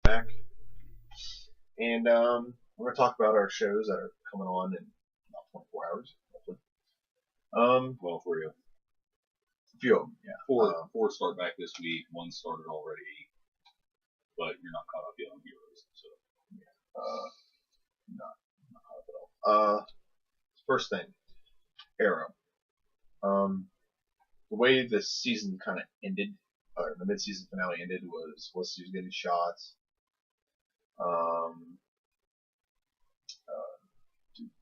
back, and we're going to talk about our shows that are coming on in about 24 hours, hopefully. Well, for you. A few of them, yeah. Four start back this week. One started already, but you're not caught up yet on Heroes. So Not caught up at all. First thing, Arrow. The way the season kind of ended, or the mid-season finale ended, was Felicity was getting shot.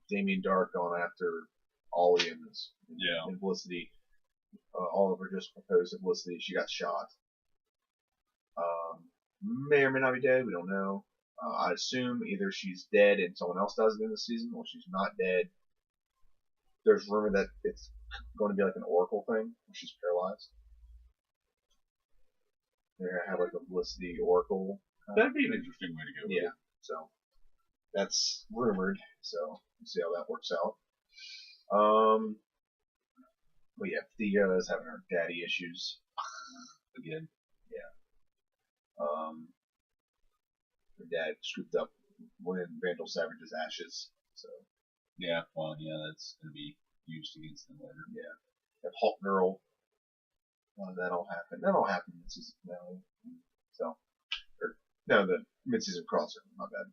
Damien Dark going after Ollie and Felicity. Oliver just proposed to Felicity. She got shot. May or may not be dead. We don't know. I assume either she's dead and someone else does it in the season, or she's not dead. There's rumor that it's going to be like an Oracle thing, where she's paralyzed. They're going to have like a Felicity Oracle. that'd be an interesting way to go. Yeah. So that's rumored. So we'll see how that works out. But yeah, Thea is having her daddy issues again. Yeah. Her dad scooped up one of Vandal Savage's ashes. So Yeah. Well, yeah, that's gonna be used against them later. yeah. Have Hulk Girl. That'll happen. That'll happen in season finale. So, no, the mid-season crossover. My bad.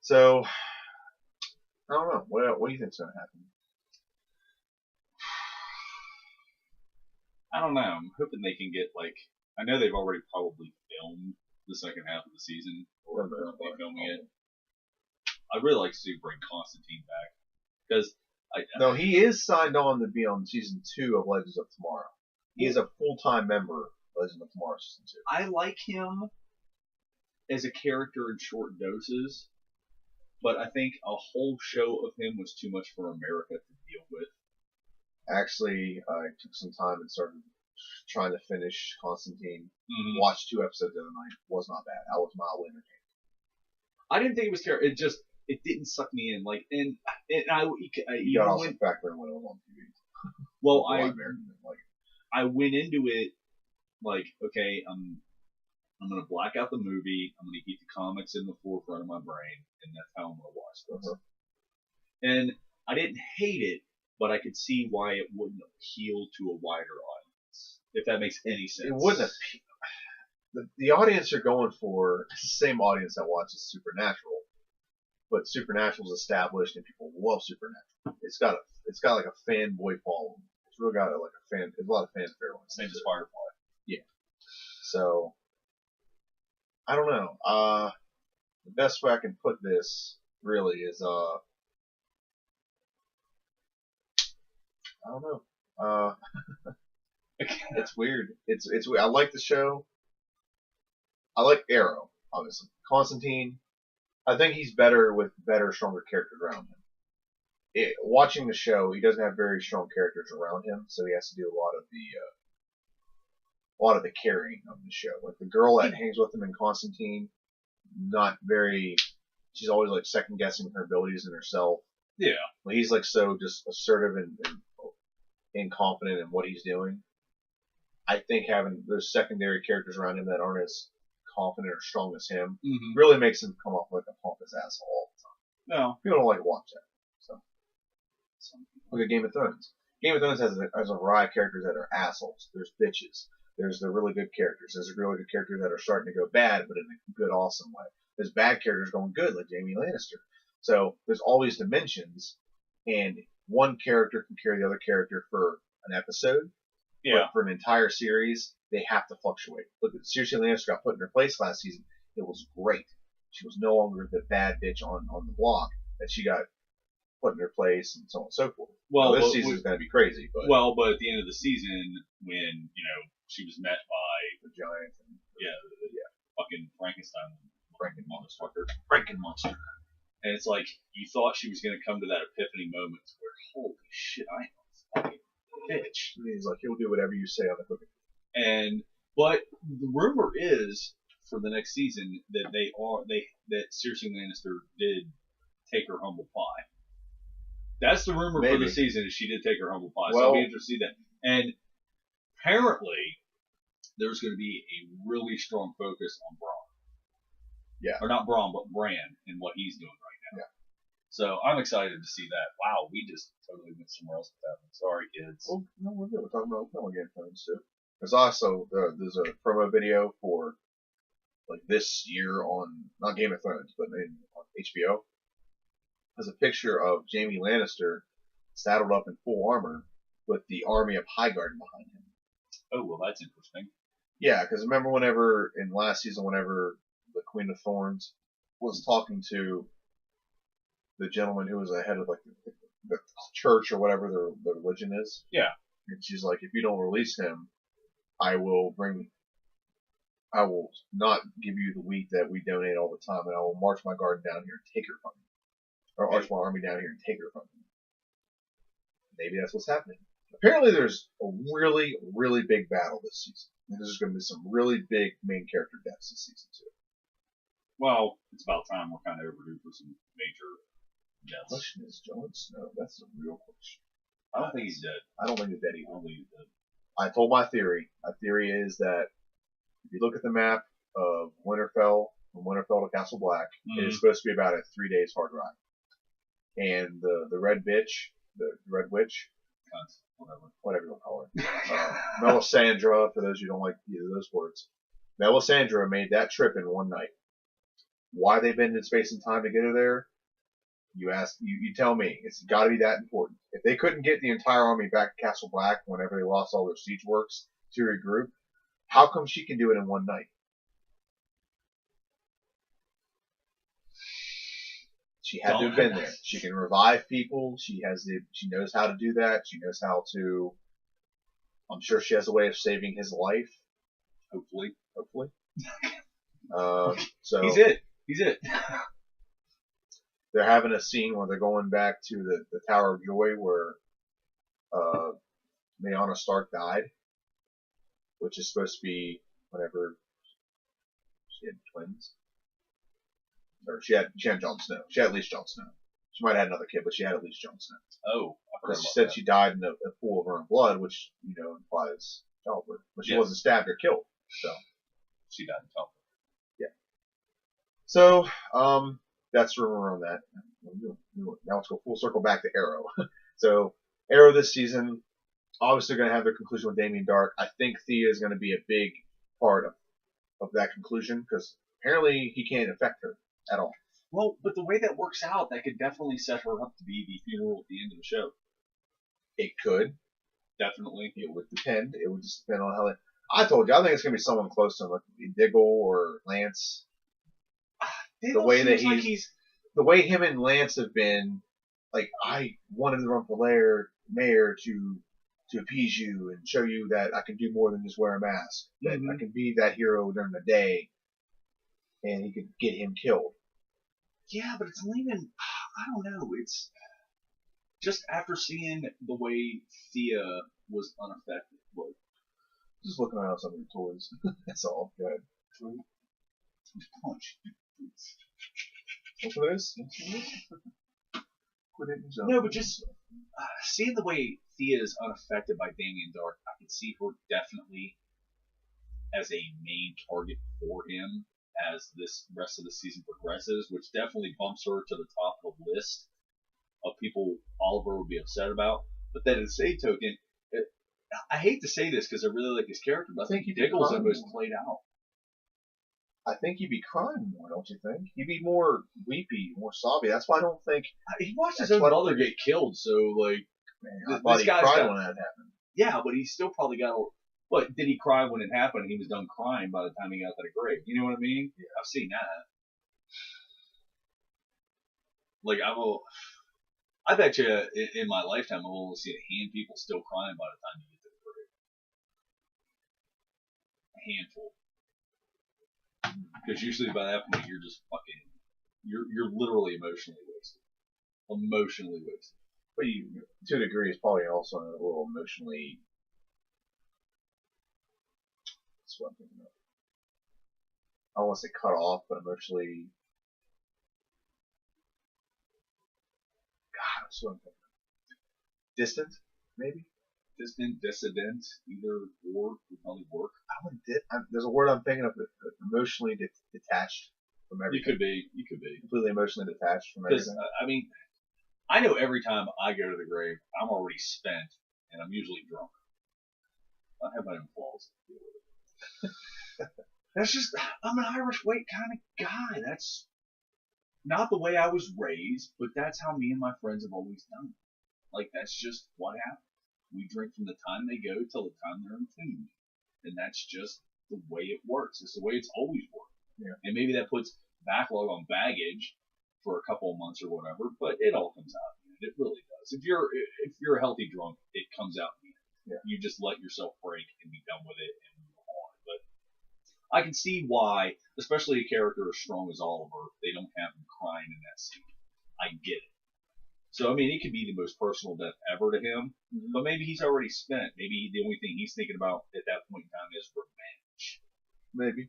So, I don't know. What do you think's gonna happen? I don't know. I'm hoping they can get I know they've already probably filmed the second half of the season, or currently filming it. I'd really like to bring Constantine back because No, he is signed on to be on season 2 of Legends of Tomorrow. He is a full-time member of Legends of Tomorrow season 2. I like him as a character in short doses, but I think a whole show of him was too much for America to deal with. Actually, I took some time and started trying to finish Constantine. Mm-hmm. Watched 2 episodes the other night. Was not bad. I was mildly entertained. I didn't think it was terrible. It didn't suck me in. You got also factor in when it was on TV. Well, I I went into it okay, I'm gonna black out the movie. I'm gonna keep the comics in the forefront of my brain, and that's how I'm gonna watch this. Uh-huh. And I didn't hate it, but I could see why it wouldn't appeal to a wider audience, if that makes any sense. It wouldn't appeal. The audience you're going for is the same audience that watches Supernatural, but Supernatural's established and people love Supernatural. It's got like a fanboy following. It's really got like a fan. There's a lot of fanfare on it. Same as Firefly. Yeah. So I don't know. The best way I can put this really is I don't know. It's weird. It's weird. I like the show. I like Arrow, obviously. Constantine, I think he's better with stronger characters around him. Watching the show, he doesn't have very strong characters around him, so he has to do a lot of the carrying of the show. Like the girl that hangs with him in Constantine, not very. She's always like second guessing her abilities and herself. Yeah. Well, he's like so just assertive and confident in what he's doing. I think having those secondary characters around him that aren't as confident or strong as him really makes him come off like a pompous asshole all the time. No. People don't like to watch that. So look at Game of Thrones. Game of Thrones has a variety of characters that are assholes. There's bitches. There's the really good characters. There's the really good characters that are starting to go bad, but in a good, awesome way. There's bad characters going good, like Jaime Lannister. So there's always dimensions, and one character can carry the other character for an episode. Yeah. But for an entire series, they have to fluctuate. Look, Cersei Lannister got put in her place last season. It was great. She was no longer the bad bitch on the block that she got put in her place and so on and so forth. Well, now, this season is going to be crazy. But at the end of the season, when she was met by the giant and fucking Frankenstein, Frankenmonster. And it's like you thought she was going to come to that epiphany moment where, holy shit, I am a fucking bitch. And he's like, he'll do whatever you say on the cooking. But the rumor is for the next season that that Cersei Lannister did take her humble pie. That's the rumor for the season, is she did take her humble pie. So I'll be interested to see that. And apparently, there's going to be a really strong focus on Bronn. Yeah. Or not Braun, but Bran in what he's doing right now. Yeah. So I'm excited to see that. Wow, we just totally went somewhere else with that one. Sorry, kids. Well, no, we're good. We're talking about Game of Thrones too. There's also there's a promo video for like this year on not Game of Thrones, but on HBO. There's a picture of Jaime Lannister saddled up in full armor with the army of Highgarden behind him. Oh, well, that's interesting. Yeah, because remember whenever in last season, whenever the Queen of Thorns was talking to the gentleman who was the head of like the church or whatever their religion is. Yeah. And she's like, if you don't release him, I will not give you the wheat that we donate all the time, and I will march my garden down here and take her from you. Or march my army down here and take her from you. Maybe that's what's happening. Apparently there's a really, really big battle this season. And there's going to be some really big main character deaths this season too. Well, it's about time we're kind of overdue for some major deaths. The question is, Jon Snow? That's the real question. I don't think he's dead. I don't think he's dead either. I don't think he's dead. I told my theory. My theory is that if you look at the map of Winterfell, from Winterfell to Castle Black, it is supposed to be about a 3 days hard ride. And the Red Bitch, the Red Witch, whatever you want to call her, Melisandre, for those who don't like either of those words, Melisandre made that trip in one night. Why they been in space and time to get her there? You tell me. It's got to be that important. If they couldn't get the entire army back to Castle Black whenever they lost all their siege works to regroup, how come she can do it in one night? She had to have been there. She can revive people. She knows how to do that. She knows how to. I'm sure she has a way of saving his life. Hopefully. So He's it. They're having a scene where they're going back to the Tower of Joy where Lyanna Stark died, which is supposed to be whenever she had twins. Or she had Jon Snow. She had at least Jon Snow. She might have had another kid, but she had at least Jon Snow. Oh, because she said she died in a pool of her own blood, which implies childbirth. But she wasn't stabbed or killed, so she died in childbirth. Yeah. So that's the rumor on that. Now let's go full circle back to Arrow. So Arrow this season, obviously going to have their conclusion with Damien Dark. I think Thea is going to be a big part of that conclusion because apparently he can't affect her at all. Well, but the way that works out, that could definitely set her up to be the funeral at the end of the show. It could. Definitely. It would depend. It would just depend on how they... I told you, I think it's going to be someone close to him, like Diggle or Lance. The way that the way him and Lance have been, like, I wanted to run for mayor to appease you and show you that I can do more than just wear a mask. That I can be that hero during the day, and he could get him killed. Yeah, but it's leaning. I don't know. It's just after seeing the way Thea was unaffected. Look, just looking around some of the toys. That's all. Good. Punch. That's what it is. No, but just seeing the way Thea is unaffected by Damien Dark, I can see her definitely as a main target for him as this rest of the season progresses, which definitely bumps her to the top of the list of people Oliver would be upset about. But then at the same token, I hate to say this because I really like his character, but I think Diggle's almost played out. I think he'd be crying more, don't you think? He'd be more weepy, more sobby. That's why I don't think he watched his own mother get killed. So like, I thought he cried when that happened. Yeah, but he still probably got. But did he cry when it happened? He was done crying by the time he got to the grave. You know what I mean? Yeah. I've seen that. Like I bet you in my lifetime I will only see a hand of people still crying by the time you get to the grave. A handful. Because usually by that point you're just fucking, you're literally emotionally wasted. Emotionally wasted. But you, to a degree, is probably also a little emotionally. That's what I'm thinking of. I don't want to say cut off, but emotionally. God, that's what I'm thinking of. Distant, maybe? Distant, dissident, either or would probably work. There's a word I'm thinking of, emotionally detached from everything. You could be. Completely emotionally detached from everything. I mean, I know every time I go to the grave, I'm already spent, and I'm usually drunk. I have my own flaws. That's just, I'm an Irish weight kind of guy. That's not the way I was raised, but that's how me and my friends have always done it. Like, that's just what happens. We drink from the time they go till the time they're entombed. And that's just the way it works. It's the way it's always worked. Yeah. And maybe that puts backlog on baggage for a couple of months or whatever, but it all comes out. It really does. If you're a healthy drunk, it comes out in the end. Yeah. You just let yourself break and be done with it and move on. But I can see why, especially a character as strong as Oliver, they don't have him crying in that scene. I get it. So, I mean, it could be the most personal death ever to him, but maybe he's already spent. Maybe the only thing he's thinking about at that point in time is revenge. Maybe.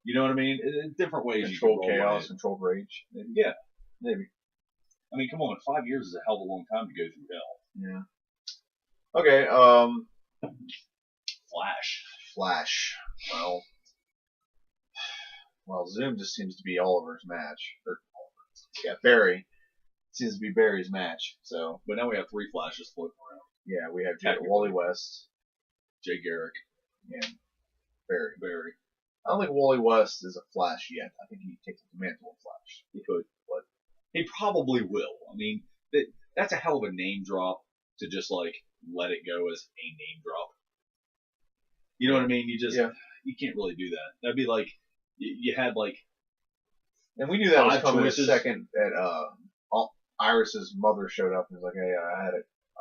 You know what I mean? In different ways. Controlled chaos, controlled rage. Maybe. Yeah. Maybe. I mean, come on, 5 years is a hell of a long time to go through hell. Yeah. Okay, Flash. Well, Zoom just seems to be Oliver's match. Barry seems to be Barry's match. So, but now we have 3 Flashes floating around. Yeah, we have Wally West, Jay Garrick, and Barry. I don't think Wally West is a Flash yet. I think he takes the mantle of Flash. He could, but he probably will. I mean, that's a hell of a name drop to just like let it go as a name drop. You know what I mean? You can't really do that. That'd be like you had like, and we knew that was coming a second that Iris's mother showed up and was like, "Hey, I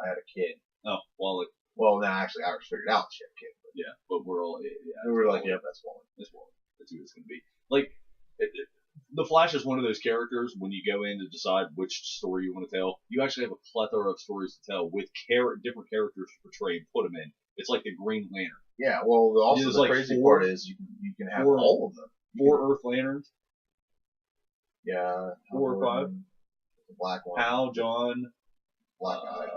had a kid." Oh, Wally. Well, no, actually, Iris figured out she had a kid. But yeah, but we're all we were like, "Yep, that's Wally. That's Wally. That's who it's gonna be." Like, the Flash is one of those characters when you go in to decide which story you want to tell. You actually have a plethora of stories to tell with different characters to portray and put them in. It's like the Green Lantern. Yeah. Well, also the crazy part is you can have all of them. 4 Earth Lanterns. Yeah. 4 or 5. The black one. Hal, John. Black guy.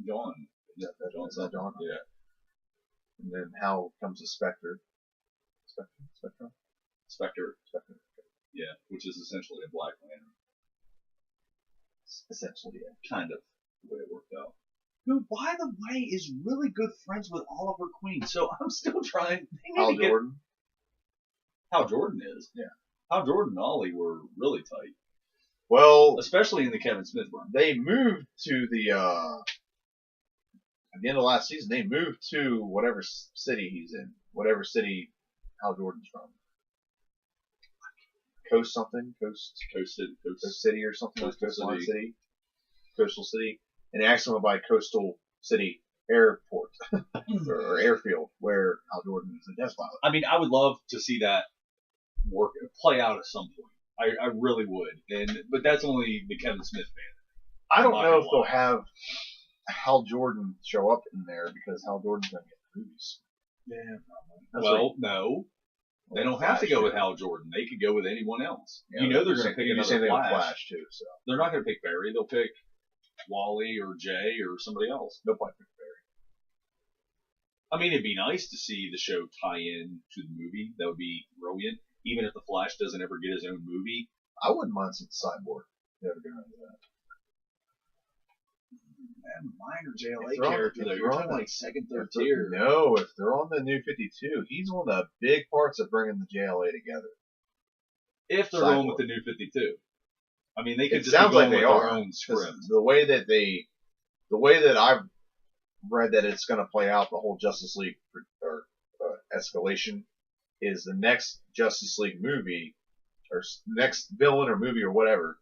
John. Yeah, that's John. Yeah. And then Hal comes a Spectre. Spectre. Yeah, which is essentially a Black Lantern. Essentially, yeah. Kind of the way it worked out. Who, by the way, is really good friends with Oliver Queen. So I'm still trying. Hal Jordan. How Jordan is. Yeah. How Jordan and Ollie were really tight. Well, especially in the Kevin Smith run. They moved to at the end of last season, they moved to whatever city he's in. Whatever city Hal Jordan's from. Coast something? Coast City or something? Coastal City. Coastal City. And they asked him about Coastal City Airport or airfield where Hal Jordan is a test pilot. I mean, I would love to see that play out at some point. I really would. But that's only the Kevin Smith fan. I don't know if they'll have Hal Jordan show up in there because Hal Jordan's going to get the movies. Yeah, probably. No. They don't have to go with Hal Jordan. They could go with anyone else. Yeah, they're going to pick another Flash too. So they're not going to pick Barry. They'll pick Wally or Jay or somebody else. They'll probably pick Barry. I mean, it'd be nice to see the show tie in to the movie. That would be brilliant. Even if the Flash doesn't ever get his own movie. I wouldn't mind seeing Cyborg. Never get around to that. Minor JLA character though. You're talking like second, third tier. No, if they're on the New 52, he's one of the big parts of bringing the JLA together. If they're going with the New 52, I mean they could just sounds be going like they with are. Their own script. The way that I've read that it's going to play out, the whole Justice League escalation is the next Justice League movie or next villain or movie or whatever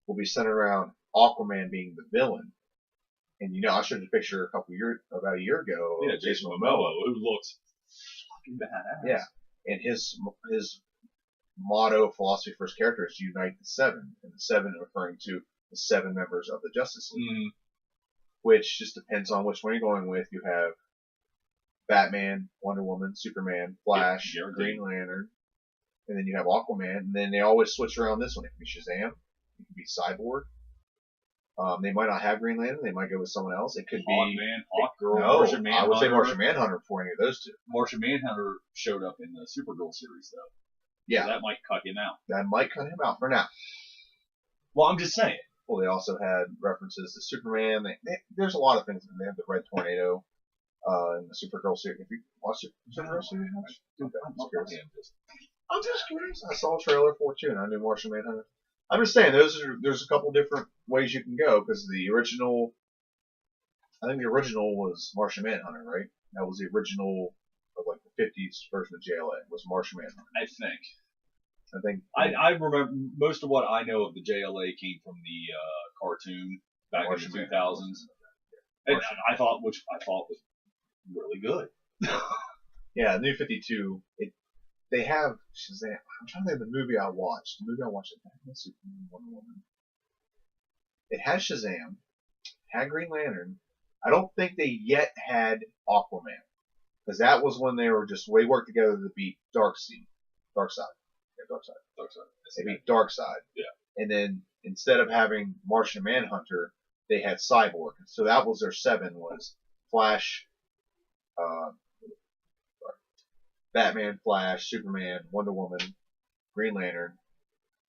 will be centered around Aquaman being the villain. And I showed you a picture about a year ago. Yeah, Jason Momoa, who looks fucking badass. Yeah, and his motto, philosophy for his character is to unite the Seven, and the Seven referring to the 7 members of the Justice League, which just depends on which one you're going with. You have Batman, Wonder Woman, Superman, Flash, Green Lantern, and then you have Aquaman, and then they always switch around this one. It can be Shazam, it can be Cyborg. They might not have Green Lantern. They might go with someone else. It could be Hawkman, Hawkgirl, no, Martian Manhunter. I would say Martian Manhunter before any of those two. Martian Manhunter showed up in the Supergirl series, though. Yeah. So that might cut him out. That might cut him out for now. Well, I'm just saying. Well, they also had references to Superman. There's a lot of things. They have the Red Tornado and the Supergirl series. If you watch the Supergirl series, I'm just curious. I saw a trailer for it too, and I knew Martian Manhunter. I'm just saying, there's a couple different ways you can go, because the original, I think the original was Martian Manhunter, right? That was the original of like the 50s version of JLA was Martian Manhunter. I think. I remember most of what I know of the JLA came from the cartoon back in the 2000s. And I thought was really good. Yeah, New 52. They have Shazam. I'm trying to think of the movie I watched. The movie I watched, it had Superman, Wonder Woman. It had Shazam. Had Green Lantern. I don't think they yet had Aquaman, because that was when they worked together to beat Darkseid. Darkseid. They beat Darkseid. Yeah. And then instead of having Martian Manhunter, they had Cyborg. So that was their 7 was Flash, Batman, Flash, Superman, Wonder Woman, Green Lantern,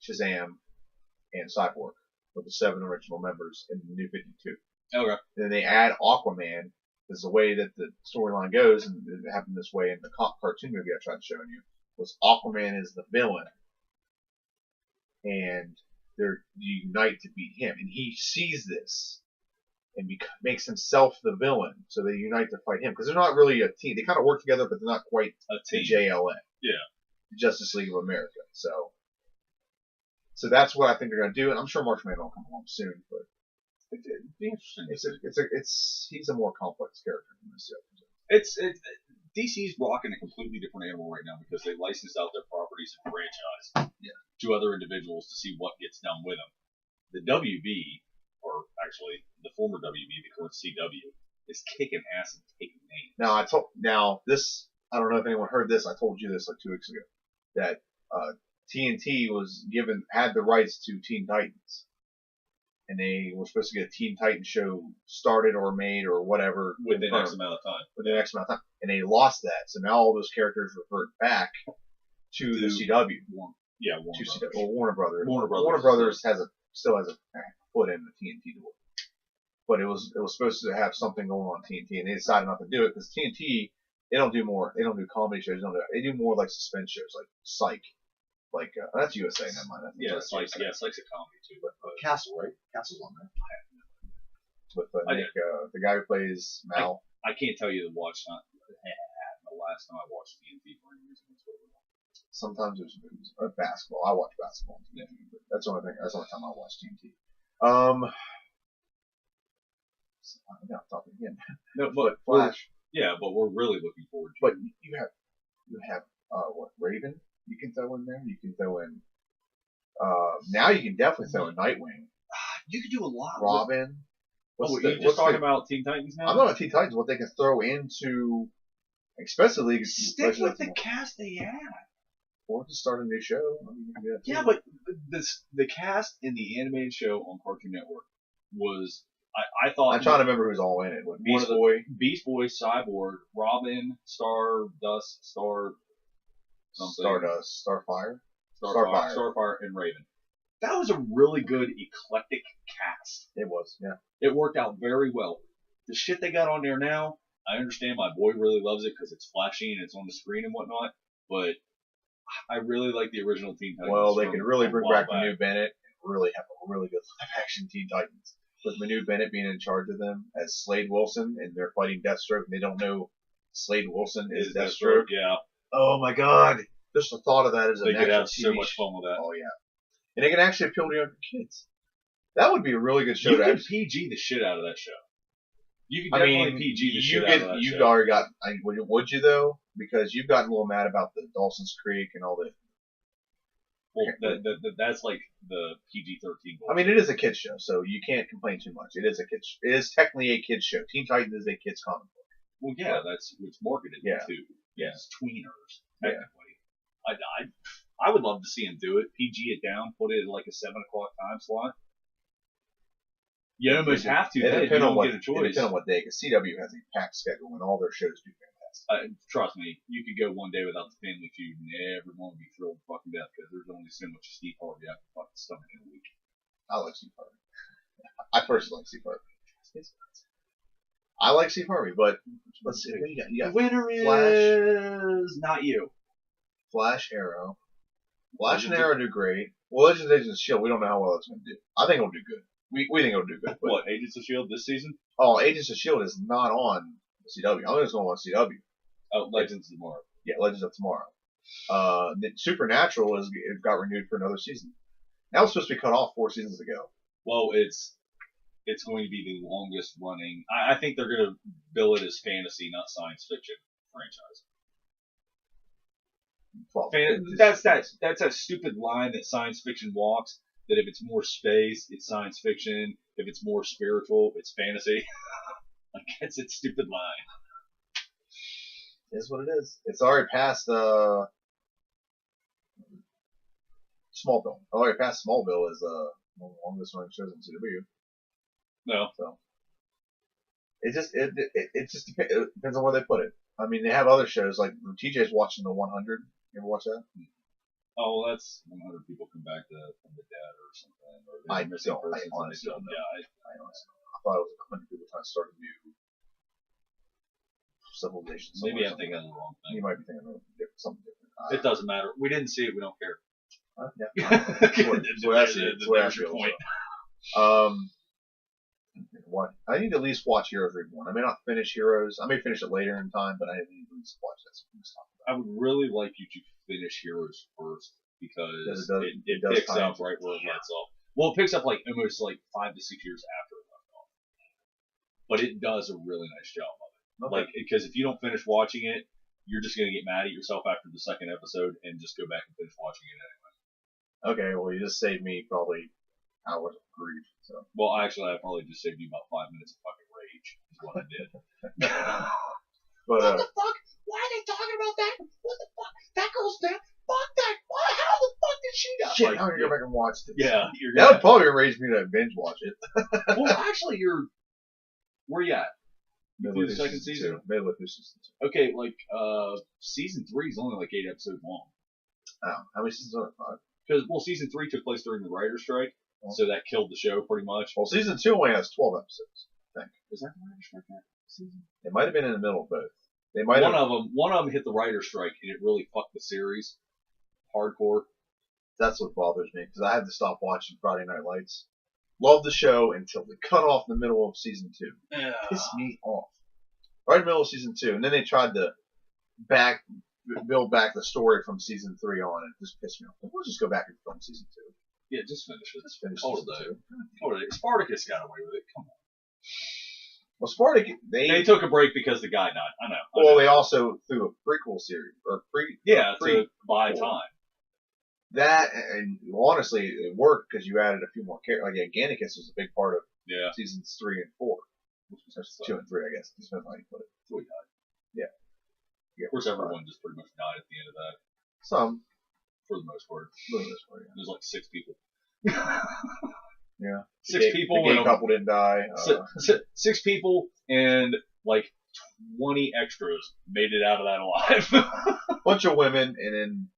Shazam, and Cyborg were the 7 original members in the New 52. Okay. Then they add Aquaman. Is the way that the storyline goes, and it happened this way in the cartoon movie I tried showing you, was Aquaman is the villain, and they unite to beat him, and he sees this and makes himself the villain, so they unite to fight him, because they're not really a team. They kind of work together, but they're not quite a team. The JLA. Yeah. The Justice League of America. So that's what I think they're going to do, and I'm sure Martian Manhunter will come along soon, but it'd be interesting. He's a more complex character than this. DC's rocking a completely different animal right now, because they licensed out their properties and franchise to other individuals to see what gets done with them. The WB, or actually the former WB, the current CW, is kicking ass and taking names. Now this, I don't know if anyone heard this. I told you this like 2 weeks ago, that TNT had the rights to Teen Titans, and they were supposed to get a Teen Titans show started or made or whatever within X amount of time. And they lost that. So now all those characters revert back to the CW. Warner Brothers. Warner Brothers still has a foot in the TNT door. But it was supposed to have something going on TNT, and they decided not to do it, because TNT, they don't do comedy shows. They do more like suspense shows, like Psych. Like that's USA, never mind. Psych's a comedy too. But Castle, right? Castle's on there. With Nick, the guy who plays Mal. I can't tell you the last time I watched TNT for any reason. Sometimes there's movies. Basketball. I watch basketball on TNT, but that's the only time I watch TNT. I'm not talking again. No, but Flash. But we're really looking forward to. But you have Raven. You can throw in there. You can throw in. Now you can definitely throw in Nightwing. You can do a lot. Robin. You're just talking about Teen Titans now? I'm talking about Teen Titans. What they can throw into, especially stick with the cast they had. Or to start a new show. But the cast in the animated show on Cartoon Network was. I thought. I'm trying to remember who's all in it. Beast Boy, Cyborg, Robin, Stardust, Starfire, and Raven. That was a really good eclectic cast. It was, yeah. It worked out very well. The shit they got on there now, I understand my boy really loves it because it's flashy and it's on the screen and whatnot, but I really like the original Teen Titans. Well, they could really bring back Manu Bennett and really have a really good live-action Teen Titans. With Manu Bennett being in charge of them as Slade Wilson, and they're fighting Deathstroke, and they don't know Slade Wilson is Deathstroke. Yeah. Oh my God! Just the thought of that is they could have so much fun with that. Oh yeah, and they can actually appeal to younger kids. That would be a really good show. You could PG the shit out of that show. You could definitely PG the shit out of that show. You've already got. Would you though? Because you've gotten a little mad about the Dawson's Creek and all the. Well, that's like the PG-13. I mean, it is a kids show, so you can't complain too much. It is technically a kids show. Teen Titans is a kids comic book. Well, yeah, that's it's marketed to. Yeah, it's tweeners technically. Yeah. I would love to see him do it. PG it down, put it at like a 7 o'clock time slot. You almost have to. It depends on what day, because CW has a packed schedule and all their shows do fantastic. Trust me, you could go one day without the Family Feud and everyone would be thrilled to fucking death because there's only so much Steve Harvey I can fucking stomach in a week. I like Steve Harvey. I personally like Steve Harvey. I like Steve Harvey, but let's see. What you got? The winner Flash. is not you. Flash, Arrow. Flash and Arrow do great. Well, Legends of Agents of S.H.I.E.L.D., we don't know how well it's going to do. I think it'll do good. We think it'll do good. But, what, Agents of S.H.I.E.L.D. this season? Oh, Agents of S.H.I.E.L.D. is not on CW. I think it's going on CW. Oh, Legends of Tomorrow. Yeah, Legends of Tomorrow. Supernatural it got renewed for another season. That was supposed to be cut off 4 seasons ago. Well, it's going to be the longest running. I think they're going to bill it as fantasy, not science fiction franchise. Well, That's a stupid line that science fiction walks. That if it's more space, it's science fiction. If it's more spiritual, it's fantasy. I guess it's a stupid line. It is what it is. It's already past Smallville. Already past Smallville is one of the longest running shows on CW. No. So it just depends on where they put it. I mean, they have other shows like TJ's watching the 100. You ever watch that? Oh, that's 100 people come back from the dead or something. Or I honestly don't know. Yeah, I honestly don't know. I thought it was 100 people trying to start a new civilization. Maybe I'm thinking of the wrong thing. You might be thinking of something different. It doesn't matter. We didn't see it. We don't care. Yeah. That's what I see. That's what I feel. Point. What? I need to at least watch Heroes Reborn. I may not finish Heroes. I may finish it later in time, but I need to at least watch that. I would really like you to finish Heroes first because it picks up right where it lets off. Well, it picks up like almost like 5 to 6 years after it left off. But it does a really nice job of it. Okay. Like, because if you don't finish watching it, you're just gonna get mad at yourself after the second episode and just go back and finish watching it anyway. Okay, well, you just saved me probably hours of grief. So. Well, actually, I probably just saved you about 5 minutes of fucking rage. Is what I did. But, what the fuck? Why are they talking about that? What the fuck? That girl's dead. Fuck that. Why? How the fuck did she die? Shit, I'm gonna go back and watch this. Yeah, that would probably enrage me to binge watch it. Well, actually, where you at? Middle of the second season. Middle of the season 2. Okay, like season 3 is only like 8 episodes long. Oh, how many seasons are there? 5? Because season 3 took place during the writer's strike, so that killed the show pretty much. Well, season 2 only has 12 episodes. I think. Is that the writer's strike that season? It might have been in the middle of both. They might one of them hit the writer's strike, and it really fucked the series hardcore. That's what bothers me because I had to stop watching Friday Night Lights. Loved the show until they cut off in the middle of season 2. Yeah. Pissed me off. Right in the middle of season 2, and then they tried to build back the story from season 3 on, and it just pissed me off. We'll just go back and film season 2. Yeah, just finish it. Just finish season 2. Spartacus got away with it. Come on. Well, Spartacus, they took a break because the guy died. I know. Well, they also threw a prequel series to buy time. That and honestly, it worked because you added a few more characters. Like Gannicus was a big part of seasons 3 and 4. 2 and 3, I guess. Depends on how you put it. So he died. Yeah. Of course, everyone just pretty much died at the end of that. Some. For the most part. Yeah. There's like 6 people. Yeah. 6 people. The gay couple didn't die. 6 people and like 20 extras made it out of that alive. Bunch of women and then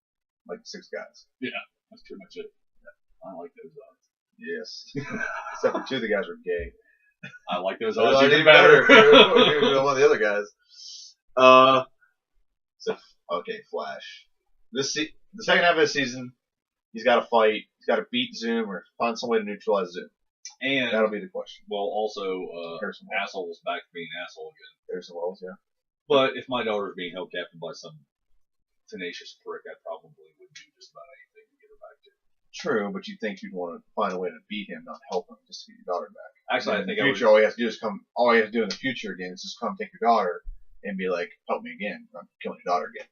like 6 guys. Yeah, that's pretty much it. Yeah. I like those odds. Yes. Except for 2 of the guys were gay. I like those odds even better. One of the other guys. Okay, Flash. The second half of the season, he's got to fight. He's got to beat Zoom or find some way to neutralize Zoom. And that'll be the question. Well, also, assholes back to being asshole again. Harrison Wells, yeah. But if my daughter's being held captive by some tenacious prick, I probably would do just about anything to get her back to. True, but you'd think you'd want to find a way to beat him, not help him, just to get your daughter back. Actually, I think in the future, all you have to do is all you have to do in the future again is just come take your daughter and be like, help me again. I'm killing your daughter again.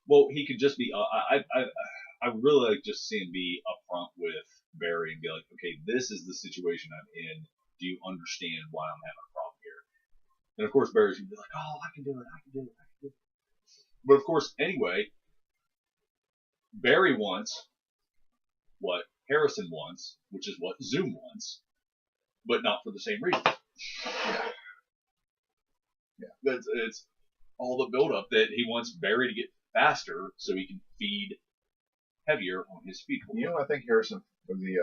Well, he could just be. I really like just see him be upfront with Barry and be like, okay, this is the situation I'm in. Do you understand why I'm having a problem here? And of course, Barry's gonna be like, oh, I can do it. But of course, anyway, Barry wants what Harrison wants, which is what Zoom wants, but not for the same reason. Yeah. It's all the buildup that he wants Barry to get faster so he can feed heavier on his feed. You know, I think Harrison for the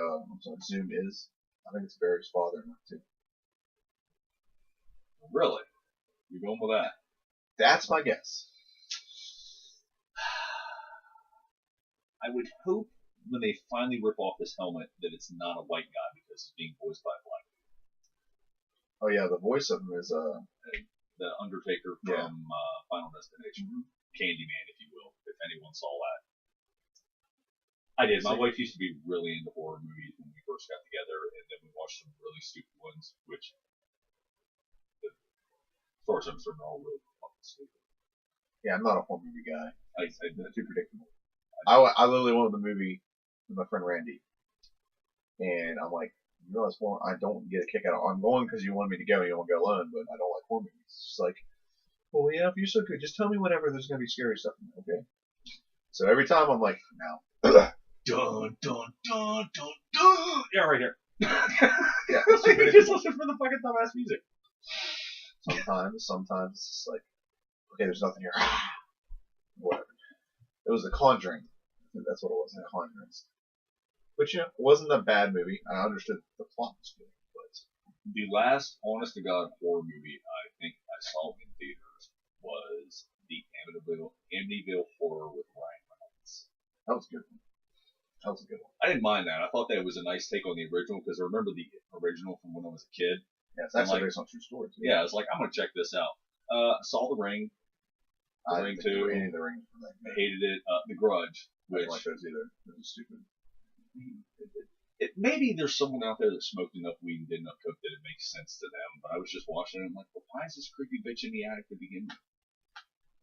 Zoom is. I think it's Barry's father too. Really? You're going with that? That's my guess. I would hope when they finally rip off his helmet that it's not a white guy because it's being voiced by a black dude. Oh yeah, the voice of him is The Undertaker from Final Destination. Candyman, if you will, if anyone saw that. I did. My wife used to be really into horror movies when we first got together, and then we watched some really stupid ones, which, as far as I'm concerned, are all really fucking stupid. Yeah, I'm not a horror movie guy. They're too predictable. I literally went to the movie with my friend Randy, and I'm like, you realize I don't get a kick out of. I'm going because you want me to go, and you don't want to go alone, but I don't like horror movies. It's just like, well, yeah, if you're so good, just tell me whenever there's gonna be scary stuff. Okay. So every time I'm like, now. Dun, dun, dun, dun, dun. Yeah, right here. Yeah. You just listen for the fucking dumbass music. Sometimes it's just like, okay, there's nothing here. Whatever. It was The Conjuring. I think that's what it was, The Conjuring. Which, you know, wasn't a bad movie. I understood the plot was good, but the last honest to God horror movie I think I saw in theaters was the Amityville Horror with Ryan Reynolds. That was a good one. That was a good one. I didn't mind that. I thought that was a nice take on the original because I remember the original from when I was a kid. Yeah, it's actually based on true stories. Yeah, I was like, I'm gonna check this out. Saw The Ring. The Ring 2. The Ring. I hated it. The Grudge. I didn't like those either. It was stupid. Maybe there's someone out there that smoked enough weed and did enough coke that it makes sense to them. But I was just watching it and I'm like, well, why is this creepy bitch in the attic to begin with?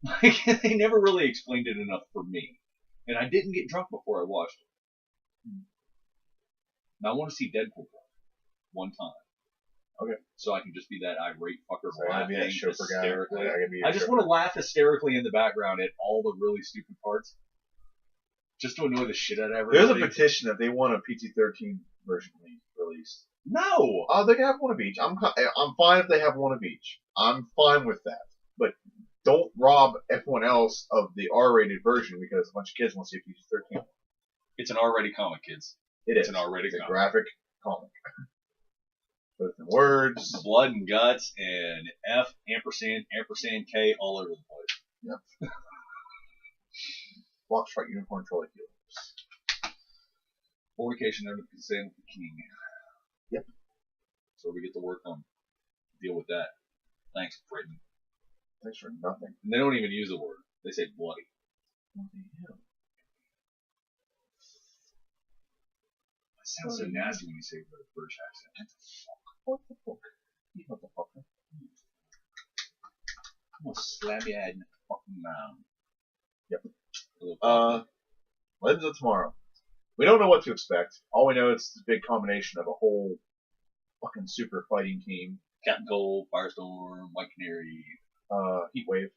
Like, they never really explained it enough for me. And I didn't get drunk before I watched it. Now I want to see Deadpool one time. Okay. So I can just be that irate fucker So laughing hysterically. I just want to laugh hysterically in the background at all the really stupid parts. Just to annoy the shit out of everybody. There's a petition that they want a PT3 version released. No! They can have one of each. I'm fine if they have one of each. I'm fine with that. But don't rob everyone else of the R-rated version because a bunch of kids want to see a PT3. It's an R-rated comic, kids. It's an R-rated comic. A graphic comic. Both in words. Blood and guts and F, ampersand, K all over the place. Yep. Watch Fight Unicorn Trolley Killer. Fornication under the consent of the king. Yep. So we get to work on deal with that. Thanks, Britain. Thanks for nothing. And they don't even use the word. They say bloody. What the hell? It sounds so nasty when you say it with a British accent. What the fuck? You motherfucker. I'm gonna slam your head in the fucking mouth. Yep. Legends of Tomorrow. We don't know what to expect. All we know is this big combination of a whole fucking super fighting team. Captain Cold, Firestorm, White Canary, Heatwave.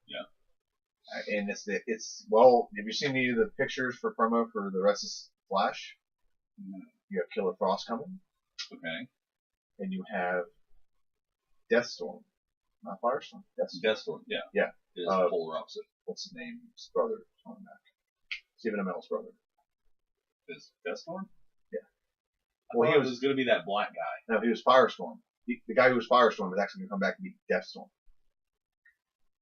Yeah. And well, have you seen any of the pictures for promo for the rest of Flash? No. You have Killer Frost coming. Okay. And you have Deathstorm. Not Firestorm. Deathstorm, yeah. Yeah. It is the polar opposite. What's his name? His brother coming back. Stephen Amell's brother. Is Deathstorm? Yeah. Well, he was going to be that black guy. No, he was Firestorm. The guy who was Firestorm is actually going to come back and be Deathstorm.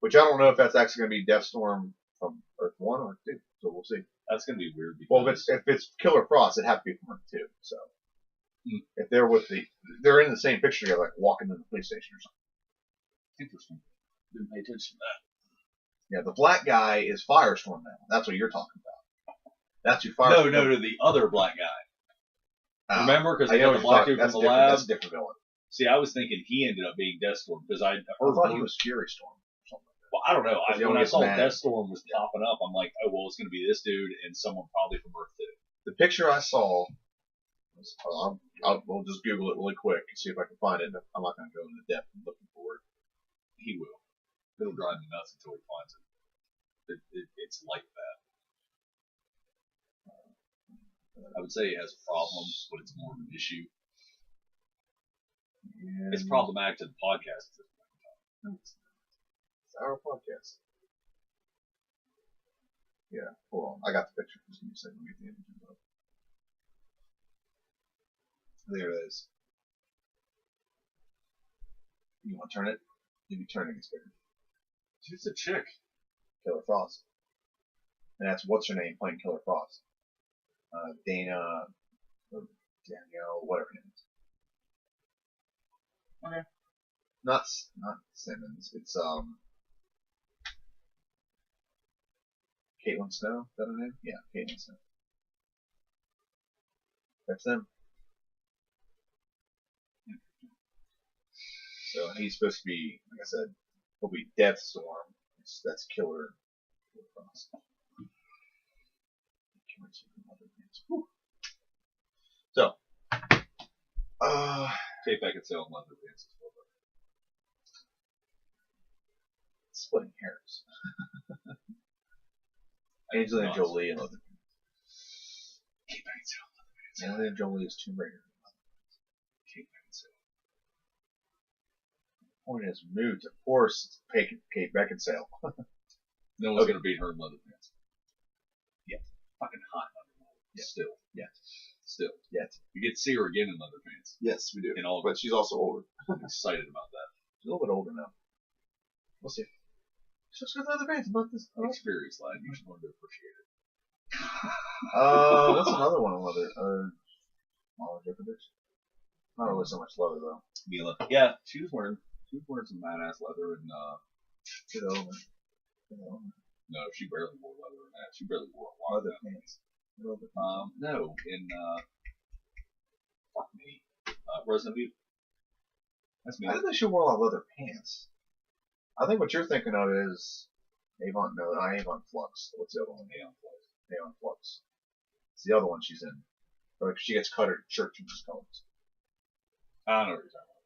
Which I don't know if that's actually going to be Deathstorm from Earth 1 or 2, so we'll see. That's going to be weird. Well, if it's Killer Frost, it'd have to be from Earth 2, so. If they're in the same picture together, like walking in the police station or something. Interesting. Didn't pay attention to that. Yeah, the black guy is Firestorm now. That's what you're talking about. That's who Firestorm. No, the other black guy. Remember, because they got the black dude from the lab. That's a different villain. See, I was thinking he ended up being Deathstorm because I thought he was Fury Storm or something. Well, I don't know. When I saw mad. Deathstorm was popping up, I'm like, oh well, it's going to be this dude and someone probably from Earth 2. The picture I saw. We'll just Google it really quick and see if I can find it. I'm not going to go into depth and looking for it. He will. It'll drive me nuts until he finds it. It's like that. I would say it has problems, but it's more of an issue. It's problematic to the podcast at this point in time. Our podcast. Yeah, hold on. I got the picture. Just give me a second. Let me get the image up. There it is. You want to turn it? If you turn it, it's bigger. She's a chick. Killer Frost. And that's what's her name playing Killer Frost. Dana, or Danielle, whatever her name is. Okay. Not Simmons. It's Caitlin Snow. Is that her name? Yeah, Caitlin Snow. That's them. So he's supposed to be, like I said, he'll be Deathstorm. That's Killer Frost. So, Kate Beckinsale and leather pants. splitting hairs. Angelina Jolie and leather pants. Kate Beckinsale and leather pants. Angelina Jolie is Tomb Raider. Kate Beckinsale. The point is, mood. Of course, it's Kate Beckinsale. No one's gonna beat her in leather pants. Yeah. Fucking hot leather pants. Yeah. Still. Yeah. You get to see her again in leather pants. Yes, we do. In all of but she's also older. I'm excited about that. She's a little bit older now. We'll see. She's got leather pants about this. Experience, lad. You should learn to appreciate it. What's another one on leather? Mala Djokovic. Not really so much leather though. Mila. Yeah, she was wearing some badass leather and Get over. no, she barely wore leather in that. She barely wore a lot Leather of that. pants. No, in fuck me. Resident Evil. That's me. I think she wore a lot of leather pants. I think what you're thinking of is Avon. No, not Avon Flux. What's the other one? Avon Flux. It's the other one she's in. Like she gets cut her shirt from just colors. I don't know what you're talking about.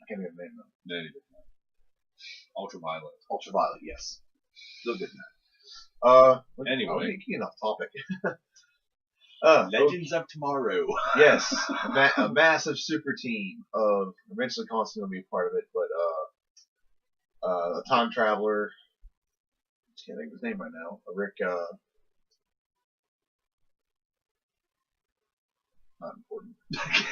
I can't even name them. Ultraviolet. Ultraviolet, yes. Still good in that. Anyway, getting off topic. Legends of Tomorrow. Yes, a massive super team of eventually Constantine will be a part of it, but a time traveler. I can't think of his name right now. Rick. Not important.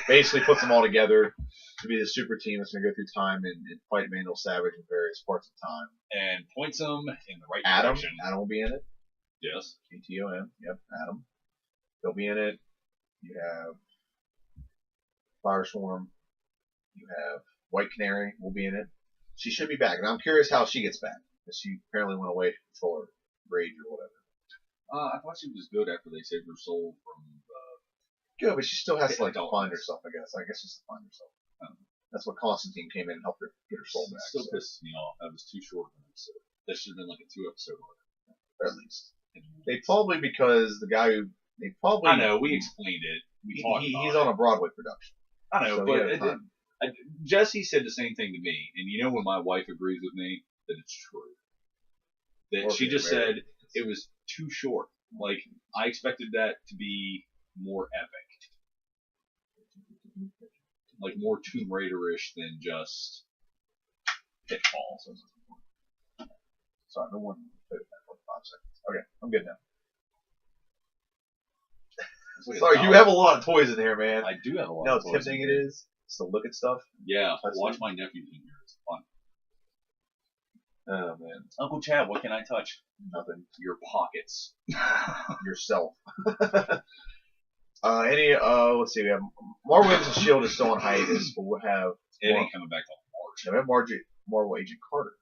Basically, puts them all together to be the super team that's going to go through time and fight Manuel Savage in various parts of time. And points them in the right Adam. direction. Adam will be in it. Yes. ATOM. Yep, Adam. He'll be in it. You have Firestorm. You have White Canary will be in it. She should be back, and I'm curious how she gets back. Because she apparently went away to control her rage or whatever. I thought she was good after they saved her soul from Good, but she still has to Dolphins. find herself, I guess. I guess just to find herself. That's what Constantine came in and helped her get her soul back. Still pisses me off. That was too short of an episode. That should have been like a 2-episode arc. At least. They probably, because the guy who, I know, we explained it. We talked about he's on a Broadway production. I know, so but Jesse said the same thing to me, and you know when my wife agrees with me, that it's true. That she just said it was too short. Like, I expected that to be more epic. Like, more Tomb Raider-ish than just Pitfall. Sorry, no one played that for 5 seconds. Okay, I'm good now. Sorry, you have a lot of toys in here, man. I do have a lot of of toys. How tempting it is to look at stuff. Yeah, watch my nephews in here. It's fun. Oh, man. Uncle Chad, what can I touch? Nothing. Your pockets. Yourself. Let's see, we have Marvel Agents of S.H.I.E.L.D. is still on hiatus, but we'll have It ain't coming back till March. we have Marvel Agent Carter.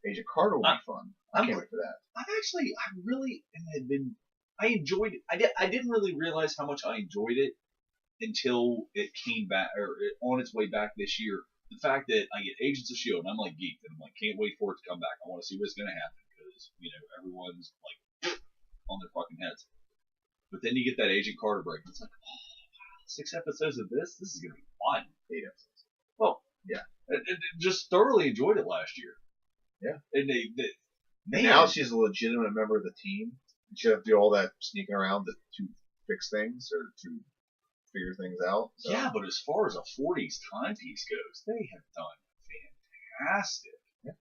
Agent Carter will be fun. I can't wait for that. I enjoyed it. I didn't really realize how much I enjoyed it until it came back, or on its way back this year. The fact that I get Agents of S.H.I.E.L.D. and I'm like geeked, and I'm like, can't wait for it to come back. I want to see what's going to happen because, everyone's like on their fucking heads. But then you get that Agent Carter break. And it's like, oh, wow, 6 episodes of this? This is going to be fun. 8 episodes. Well, yeah. I just thoroughly enjoyed it last year. Yeah. And now she's a legitimate member of the team. She have to do all that sneaking around to fix things or to figure things out. So. Yeah, but as far as a 40s timepiece goes, they have done fantastic. Yeah.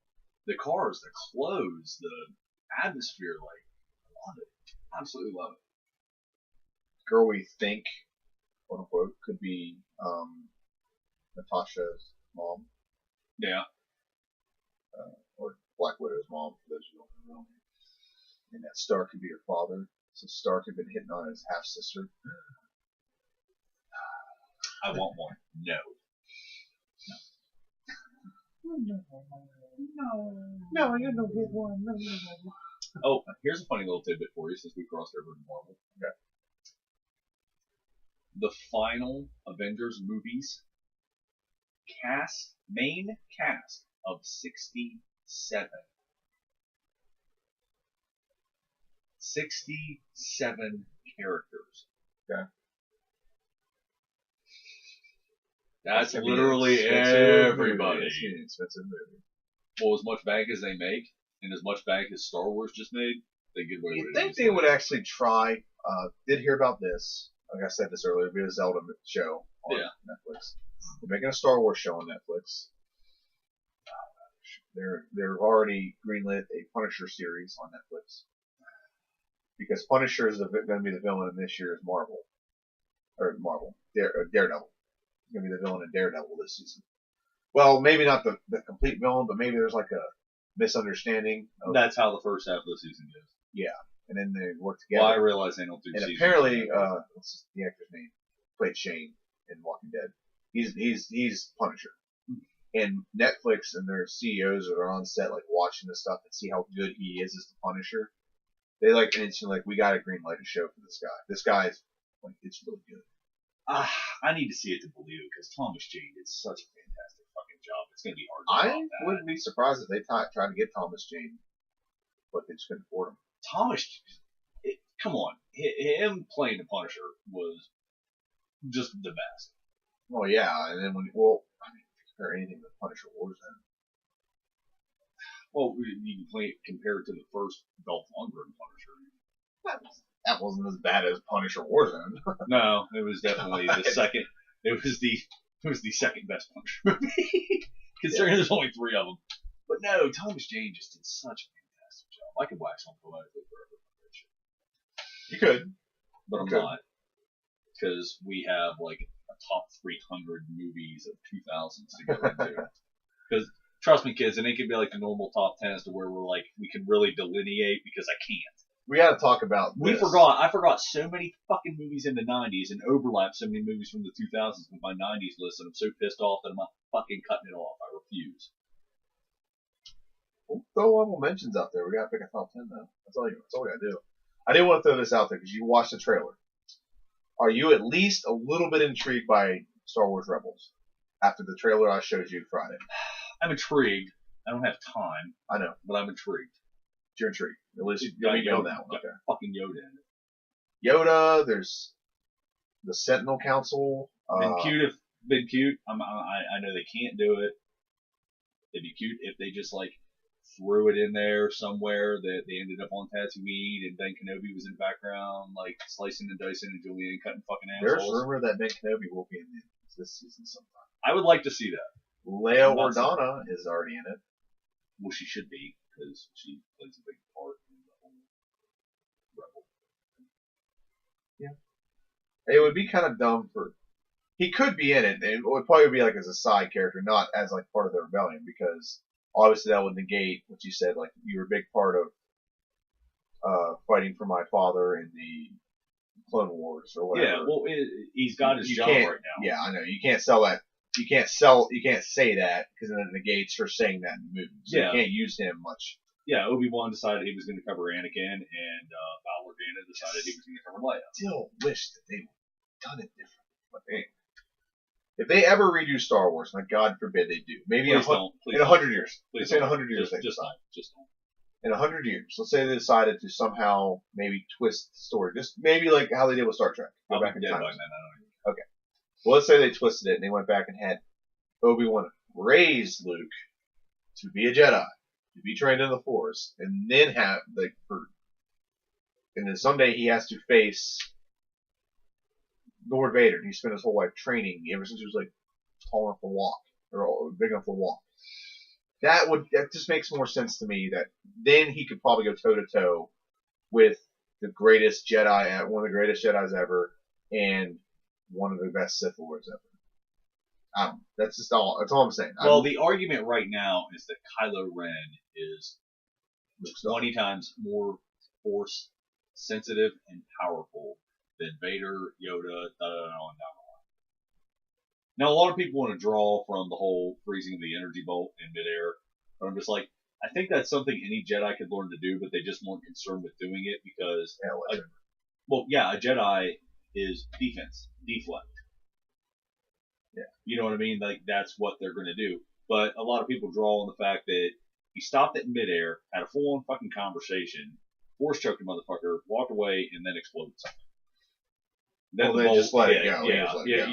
The cars, the clothes, the atmosphere, like, I love it. Absolutely love it. Girl we think, quote unquote, could be Natasha's mom. Yeah. Or Black Widow's mom, for those who don't know. And that Stark could be her father. So Stark had been hitting on his half sister. I want one. No. No, you don't get one. No. Oh, here's a funny little tidbit for you since we crossed over to Marvel. Okay. The final Avengers movies main cast of 67. 67 characters. Okay. That's literally everybody. It's an expensive movie. Well, as much bank as they make, and as much bank as Star Wars just made, they get away with it. You think they would actually try? Did hear about this? Like I said this earlier, it'd be a Zelda show on Netflix. They're making a Star Wars show on Netflix. They're already greenlit a Punisher series on Netflix because Punisher is going to be the villain in this year's Daredevil. He's going to be the villain in Daredevil this season. Well, maybe not the complete villain, but maybe there's like a misunderstanding. That's how the first half of the season goes. Yeah, and then they work together. Well, I realize they don't do and seasons. Apparently, what's the actor's name? Played Shane in Walking Dead. He's Punisher. And Netflix and their CEOs are on set like watching this stuff and see how good he is as the Punisher. They like instantly like, we got to greenlight a show for this guy. This guy's like, it's really good. I need to see it to believe it because Thomas Jane did such a fantastic fucking job. It's going to be hard to I top that. wouldn't be surprised if they tried to get Thomas Jane, but they just couldn't afford him. Come on. Him playing the Punisher was just the best. Oh, yeah. And then compare anything to Punisher Warzone. Well, you can compare it to the first Dolph Lundgren Punisher. That wasn't as bad as Punisher Warzone. No, it was definitely the second. It was the second best Punisher movie, considering there's only 3 of them. But no, Thomas Jane just did such a fantastic job. I could wax on poetically forever. You could, but I'm not, because we have like a top 300 movies of 2000s to go into. Because trust me, kids, it ain't gonna be like the normal top 10s to where we can really delineate because I can't. We got to talk about this. I forgot so many fucking movies in the 90s and overlapped so many movies from the 2000s with my 90s list, and I'm so pissed off that I'm not fucking cutting it off. I refuse. We'll throw honorable mentions out there. We got to pick a top 10 though. That's all we got to do. I didn't want to throw this out there because you watched the trailer. Are you at least a little bit intrigued by Star Wars Rebels after the trailer I showed you Friday? I'm intrigued. I don't have time. I know, but I'm intrigued. You're intrigued. At least you know that one. Okay. Fucking Yoda in it. Yoda. There's the Sentinel Council. Been cute. I know they can't do it. It'd be cute if they just like threw it in there somewhere that they ended up on Tatooine and Ben Kenobi was in the background, like slicing and dicing and Julian cutting fucking assholes. There's rumor that Ben Kenobi will be in this season sometime. I would like to see that. Leia Organa is already in it. Well, she should be, because she plays a big part in the whole Rebel. Yeah. It would be kind of dumb for... He could be in it. It would probably be like as a side character, not as like part of the rebellion, because obviously that would negate what you said, like you were a big part of fighting for my father in the Clone Wars or whatever. Yeah, well, he's got his job right now. Yeah, I know. You can't sell that. You can't say that because then it negates her saying that in the movie. So you can't use him much. Yeah, Obi-Wan decided he was going to cover Anakin, and Val Organa decided he was going to cover Leia. Still wish that they would have done it differently. But if they ever redo Star Wars, like God forbid they do, maybe in 100 years. Let's say in 100 years they decide. Just don't. In 100 years, let's say they decided to somehow maybe twist the story, just maybe like how they did with Star Trek. Go back in time. Okay. Well, let's say they twisted it and they went back and had Obi-Wan raise Luke to be a Jedi, to be trained in the Force, and then and then someday he has to face Lord Vader. He spent his whole life training ever since he was like tall enough to walk or big enough to walk. That just makes more sense to me. That then he could probably go toe to toe with the greatest Jedi, one of the greatest Jedi's ever, and one of the best Sith Lords ever. That's just all. That's all I'm saying. Well, the argument right now is that Kylo Ren is 20 times more Force sensitive and powerful than Vader, Yoda, and down the line. Now, a lot of people want to draw from the whole freezing the energy bolt in midair, but I'm just like, I think that's something any Jedi could learn to do, but they just weren't concerned with doing it because, a Jedi is defense, deflect. Yeah. You know what I mean? Like, that's what they're going to do. But a lot of people draw on the fact that he stopped it in midair, had a full-on fucking conversation, force choked a motherfucker, walked away, and then exploded something. Then they just let it go. Yeah.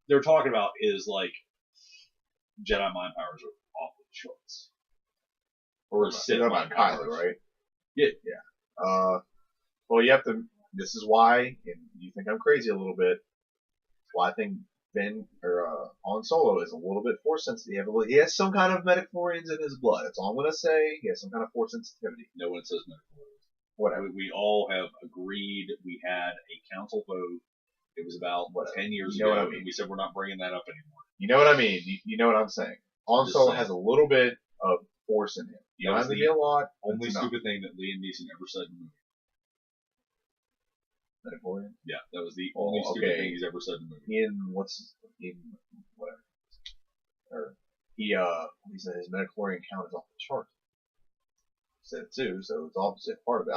They're talking about is like Jedi mind powers are off the charts. Or Sith about Kylo, right? Yeah. Well, you have to. This is why, and you think I'm crazy a little bit. Why I think Han Solo is a little bit force sensitive. He has some kind of midichlorians in his blood. That's all I'm gonna say. He has some kind of force sensitivity. No one says midichlorians. Whatever. We all have agreed. We had a council vote. It was about 10 years ago, what I mean. and we said we're not bringing that up anymore. You know what I mean? You know what I'm saying? Han Solo has a little bit of force in him. You don't have to be a lot. Only stupid thing that Liam Neeson ever said in the movie. Midichlorian? Yeah, that was the only stupid thing he's ever said in the movie. He said his midichlorian count is off the chart. He said it too, so it's obviously a part of it.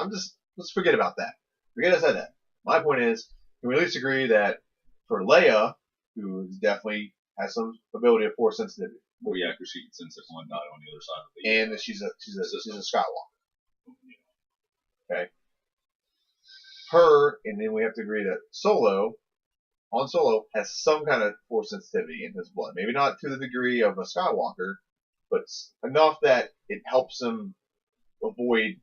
Let's forget about that. Forget I said that. My point is, can we at least agree that for Leia, who definitely has some ability of force sensitivity. Well, yeah, because she can sense if one died on the other side of the. And she's a Skywalker. Okay. Her, and then we have to agree that Han Solo has some kind of force sensitivity in his blood. Maybe not to the degree of a Skywalker, but enough that it helps him avoid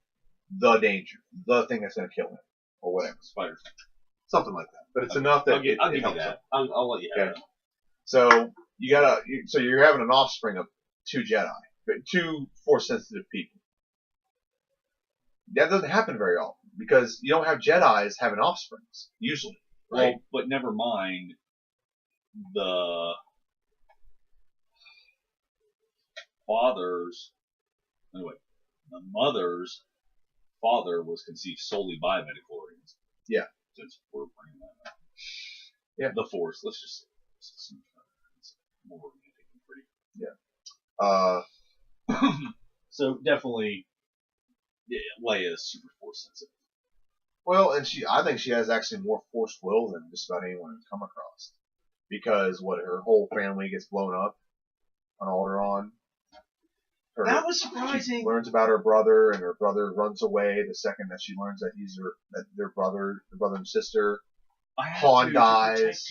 the danger, the thing that's going to kill him, or whatever. Spider. Something like that. But it's enough that I'll give you helps that. him. I'll let you have Okay. So you're having an offspring of two Jedi, two force sensitive people. That doesn't happen very often because you don't have Jedis having offsprings usually, right? Well, but never mind the the mother's father was conceived solely by midichlorians. Yeah. Since we're bringing that up. Yeah. The Force, let's just say. It's more romantic and pretty. Yeah. So definitely, Leia is super force sensitive. Well, and I think she has actually more force will than just about anyone I've come across. Because her whole family gets blown up on Alderaan. That was surprising. She learns about her brother, and her brother runs away the second that she learns that their brother and sister. Han dies,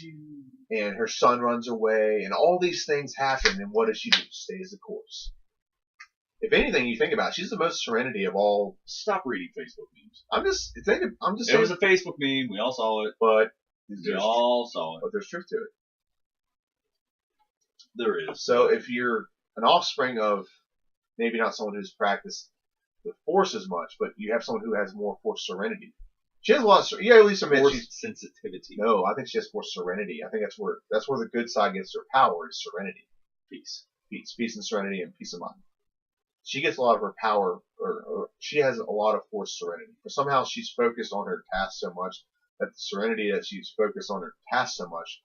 and her son runs away, and all these things happen, and what does she do? Stays the course. If anything, you think about it, she's the most serenity of all. Stop reading Facebook memes. I'm just saying. It was a Facebook meme. We all saw it. But But there's truth to it. There is. So if you're an offspring of maybe not someone who's practiced the Force as much, but you have someone who has more Force serenity. She has a lot of, at least admit Force sensitivity. No, I think she has Force serenity. I think that's where the good side gets her power is serenity. Peace and serenity and peace of mind. She gets a lot of her power, or she has a lot of Force serenity. But somehow she's focused on her task so much that the serenity that she's focused on her task so much,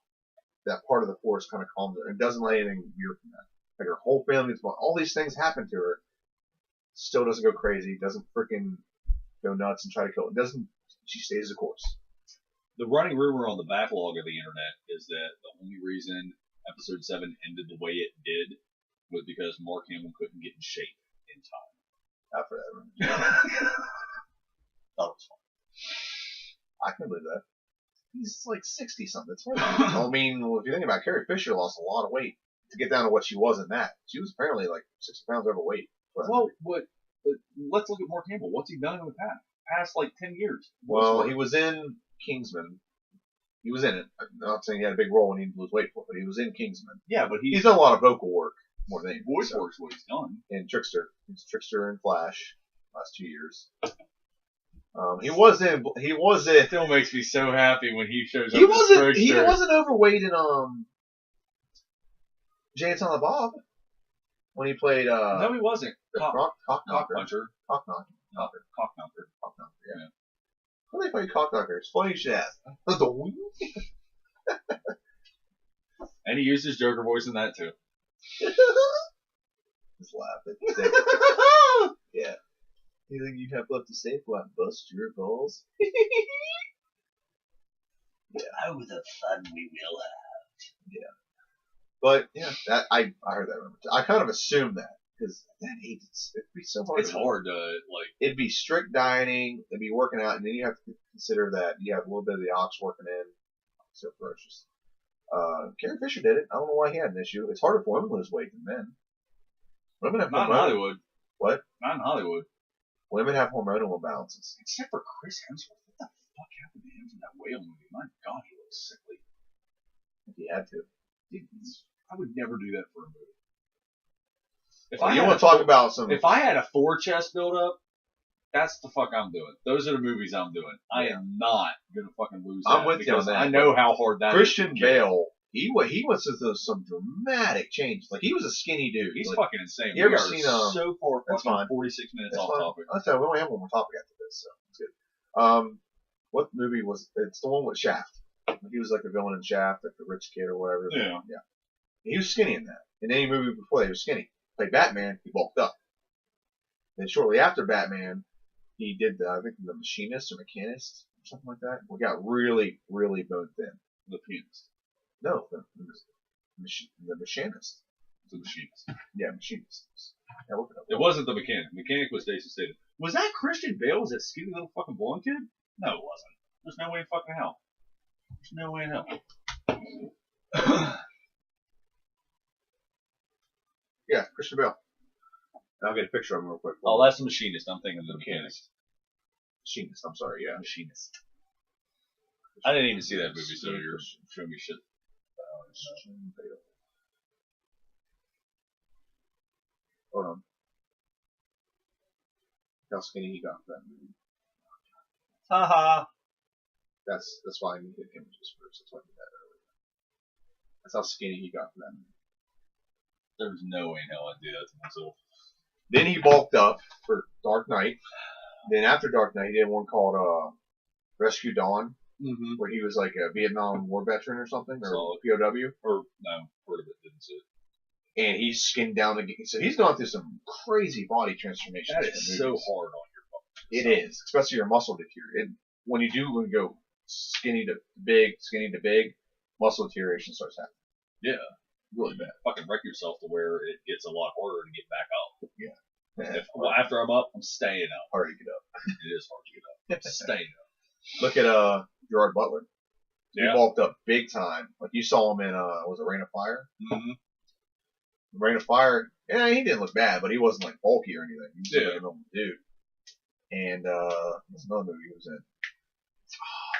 that part of the Force kind of calms her and doesn't let anything veer from that. Like her whole family's blown. All these things happen to her. Still doesn't go crazy. Doesn't freaking go nuts and try to kill it. Doesn't. She stays the course. The running rumor on the backlog of the internet is that the only reason Episode 7 ended the way it did was because Mark Hamill couldn't get in shape in time. After that rumor. That was fun. I can believe that. He's like 60 something. I mean, if you think about it, Carrie Fisher lost a lot of weight to get down to what she was in that. She was apparently like 60 pounds overweight. Well, let's look at Mark Hamill. What's he done in the past like 10 years? Well, he was in Kingsman. He was in it. I'm not saying he had a big role and he didn't lose weight for it, but he was in Kingsman. Yeah, but he's done a lot of vocal work. more than anything. Voice work's what he's done. And Trickster. He's Trickster and Flash last 2 years. He wasn't. Still makes me so happy when he shows up. He wasn't overweight in Jay and Silent Bob when he played. No, he wasn't. Cock knocker. Puncher. Cock knocker. Cock knocker. Cock knocker. Yeah. How do they play cock knocker? It's funny you should ask. And he used his Joker voice in that too. Just laugh. Yeah. You think you'd have left to say go out and bust your balls? Yeah. Oh, the fun we will have. Yeah. But yeah, that I heard that rumor. I kind of assumed that because at that age it'd be so hard. It's hard to like. It'd be strict dieting. It'd be working out, and then you have to consider that you have a little bit of the ox working in. So ferocious. Carrie Fisher did it. I don't know why he had an issue. It's harder for women to lose weight than men. Women have Not in Hollywood. What? Not in Hollywood. Women have hormonal imbalances. Except for Chris Hemsworth. What the fuck happened to him in that whale movie? My God, he looks sickly. If he had to. Dude, I would never do that for a movie. You want to talk about some? If I had a 4 chest build up, that's the fuck I'm doing. Those are the movies I'm doing. Yeah. I am not gonna fucking lose. I'm with you on that. I know how hard that Christian Bale. He went through some dramatic changes. Like he was a skinny dude. He's like, fucking insane. You ever seen so far? That's fine. 46 minutes that's off fine. topic. That's fine. We only have one more topic after this, so it's good. What movie was? It's the one with Shaft. He was like the villain in Shaft, like the rich kid or whatever. Yeah. He was skinny in that. In any movie before that, he was skinny. Played Batman, he bulked up. Then shortly after Batman, he did I think the Machinist or Mechanist or something like that. We got really, really bone thin. The pianist. No, the Machinist. The Machinist. Yeah, Machinist. Yeah, look it up. It wasn't the Mechanic. Mechanic was Jason Statham. Was that Christian Bale? Was that skinny little fucking blonde kid? No, it wasn't. There's no way in fucking hell. There's no way in hell. Yeah, Christian Bale. I'll get a picture of him real quick. Oh, that's the Machinist. I'm thinking the Mechanic. Machinist, I'm sorry, yeah. Machinist. I didn't even see that movie, so you're showing me shit. Christian Bale. Hold on. How skinny he got for that movie. Haha. That's why I needed images first. That's why I did that earlier. That's how skinny he got for that movie. There's no way in hell I'd do that to myself. Then he bulked up for Dark Knight. Then after Dark Knight, he did one called Rescue Dawn, where he was like a Vietnam War veteran or something, or POW. Or no, part of it didn't see it. And he's skinned down again. So he's gone through some crazy body transformations. That is so hard on your body. It is, especially your muscle deterioration. When you go skinny to big, muscle deterioration starts happening. Yeah. Really bad. Fucking wreck yourself to where it gets a lot harder to get back up. Yeah. After I'm up, I'm staying up. Hard to get up. It is hard to get up. Staying up. Look at Gerard Butler. He Yeah. bulked up big time. Like you saw him in was it Rain of Fire? Mm-hmm. Rain of Fire. Yeah, he didn't look bad, but he wasn't like bulky or anything. He was like a normal dude. And there's another movie he was in.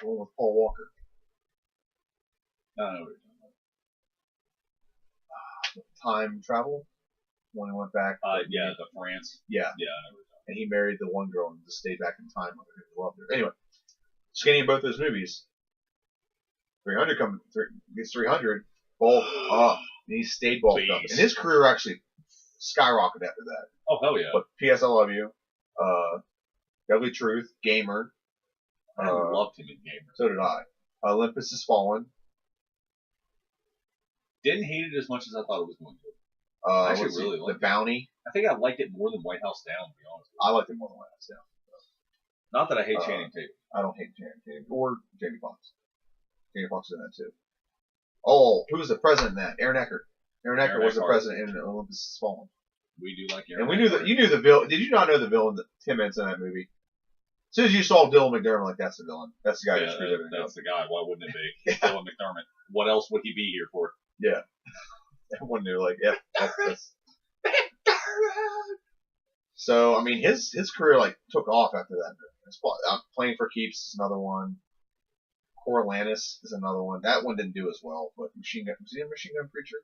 The one with Paul Walker. I don't know what you're talking Time travel. When he went back. Yeah, the France. Yeah. Yeah, I know what you're talking And he married the one girl and just stayed back in time with her because he loved her. Anyway, skinny in both those movies. 300 gets 300, bulk up, and he stayed bulked up. And his career actually skyrocketed after that. Oh, hell yeah. But P.S. I Love You, Deadly Truth, Gamer. I loved him in Gamer. So did I. Olympus Has Fallen. Didn't hate it as much as I thought it was going to. I actually really liked The Bounty. I think I liked it more than White House Down, to be honest with you. I liked it more than White House Down. Not that I hate Channing Tatum. I don't hate Channing Tatum. Or Jamie Foxx. Jamie Foxx is in that too. Oh, who was the president in that? Aaron Eckhart. Aaron Eckhart was the president in Olympus Has Fallen. We do like Aaron And we knew that you knew the villain. Did you not know the villain that Tim Henson in that movie? As soon as you saw Dylan McDermott, like that's the villain. That's the guy who screwed everything up. That's the guy. Why wouldn't it be? Dylan McDermott. What else would he be here for? Yeah. Everyone knew, like, yep, that's. So, I mean, his career, like, took off after that. Playing for Keeps is another one. Coriolanus is another one. That one didn't do as well, but was he a Machine Gun Preacher?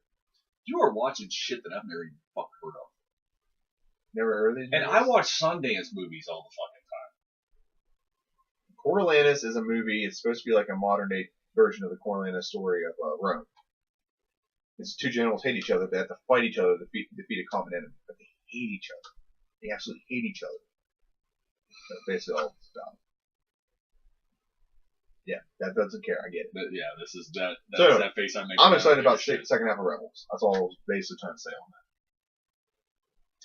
You are watching shit that I've never even fucking heard of. Never heard of these And movies? I watch Sundance movies all the fucking time. Coriolanus is a movie. It's supposed to be like a modern day version of the Coriolanus story of Rome. It's two generals hate each other. They have to fight each other to defeat a common enemy. But they hate each other. They absolutely hate each other. That's basically all it's about. Yeah, that doesn't care. I get it. But yeah, this is that. That's So, that face I make. I'm excited about the second half of Rebels. That's all I was basically trying to say on that.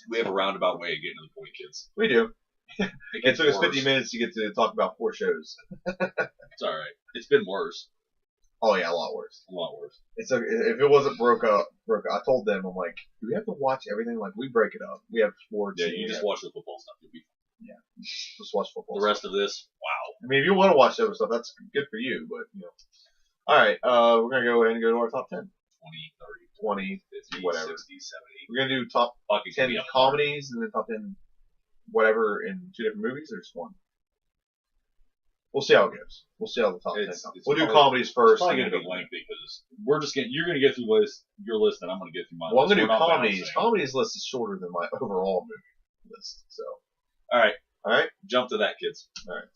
We have a roundabout way of getting to the point, kids. We do. It took us 50 worse. minutes to get to talk about 4 shows. It's all right. It's been worse. Oh yeah, a lot worse. A lot worse. If it wasn't broke up, I told them, I'm like, do we have to watch everything? Like, we break it up. We have sports. Yeah, you just watch the football stuff. You'll be fine. Yeah, just watch football. The rest of this, wow. I mean, if you want to watch the other stuff, that's good for you. But all right, we're gonna go ahead and go to our top 10, 20, 20, 50, whatever. 60, 70. We're gonna do top Fucking 10 comedies and then top 10 whatever in 2 different movies or just one. We'll see how it goes. We'll see how the top 10 comes. We'll do comedies It's first. probably going to be lengthy because you're going to get through your list and I'm going to get through mine. Well, I'm going to do comedies. Comedies list is shorter than my overall movie list. So, all right, jump to that, kids. All right.